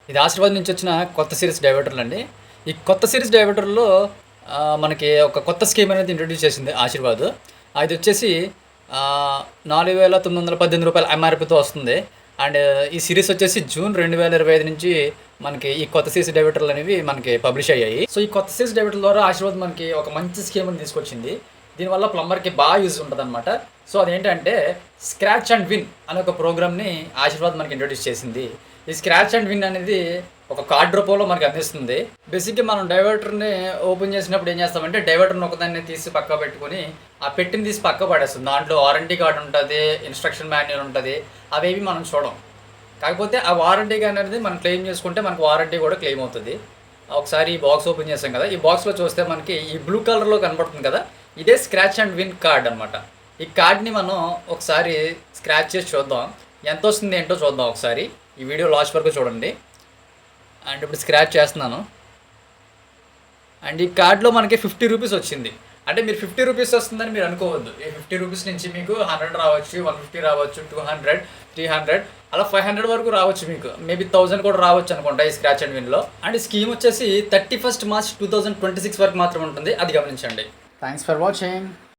ఇది ఆశీర్వాద్ నుంచి వచ్చిన కొత్త సిరీస్ డైవర్టర్లు అండి. ఈ కొత్త సిరీస్ డైవర్టర్లో మనకి ఒక కొత్త స్కీమ్ అనేది ఇంట్రొడ్యూస్ చేసింది ఆశీర్వాద్. అది వచ్చేసి 4,918 రూపాయల ఎంఆర్పితో వస్తుంది. అండ్ ఈ సిరీస్ వచ్చేసి జూన్ 2025 నుంచి మనకి ఈ కొత్త సిరీస్ డైవర్టర్లు అనేవి మనకి పబ్లిష్ అయ్యాయి. సో ఈ కొత్త సిరీస్ డైవర్టర్ ద్వారా ఆశీర్వాద్ మనకి ఒక మంచి స్కీమ్ని తీసుకొచ్చింది. దీనివల్ల ప్లంబర్కి బాగా యూజ్ ఉంటుంది అనమాట. సో అదేంటంటే స్క్రాచ్ అండ్ విన్ అనే ఒక ప్రోగ్రామ్ని ఆశీర్వాద్ మనకి ఇంట్రొడ్యూస్ చేసింది. ఈ స్క్రాచ్ అండ్ విన్ అనేది ఒక కార్డ్ రూపంలో మనకి అందిస్తుంది. బేసిక్గా మనం డైవర్టర్ని ఓపెన్ చేసినప్పుడు ఏం చేస్తామంటే డైవర్టర్ని ఒకదాన్ని తీసి పక్క పెట్టుకొని ఆ పెట్టిని తీసి పక్క పడేస్తుంది. దాంట్లో వారంటీ కార్డు ఉంటుంది, ఇన్స్ట్రక్షన్ మాన్యువల్ ఉంటుంది. అవేవి మనం చూడం. కాకపోతే ఆ వారంటీ కార్డ్ అనేది మనం క్లెయిమ్ చేసుకుంటే మనకు వారంటీ కూడా క్లెయిమ్ అవుతుంది. ఒకసారి ఈ బాక్స్ ఓపెన్ చేసాం కదా, ఈ బాక్స్లో చూస్తే మనకి ఈ బ్లూ కలర్లో కనపడుతుంది కదా, ఇదే స్క్రాచ్ అండ్ విన్ కార్డ్ అనమాట. ఈ కార్డ్ని మనం ఒకసారి స్క్రాచ్ చేసి చూద్దాం, ఎంత వస్తుంది ఏంటో చూద్దాం ఒకసారి. ఈ వీడియో లాస్ట్ వరకు చూడండి. అండ్ ఇప్పుడు స్క్రాచ్ చేస్తున్నాను. అండ్ ఈ కార్డ్లో మనకి 50 రూపీస్ వచ్చింది. అంటే మీరు 50 రూపీస్ వస్తుందని మీరు అనుకోవద్దు. ఈ 50 రూపీస్ నుంచి మీకు 100 రావచ్చు, 150 రావచ్చు, 200, 300 అలా 500 వరకు రావచ్చు. మీకు మేబీ 1000 కూడా రావచ్చు అనుకుంటా ఈ స్క్రాచ్ అండ్ విన్లో. అండ్ ఈ స్కీమ్ వచ్చేసి 31 మార్చ్ 2026 వరకు మాత్రం ఉంటుంది. అది గమనించండి. Thanks for watching.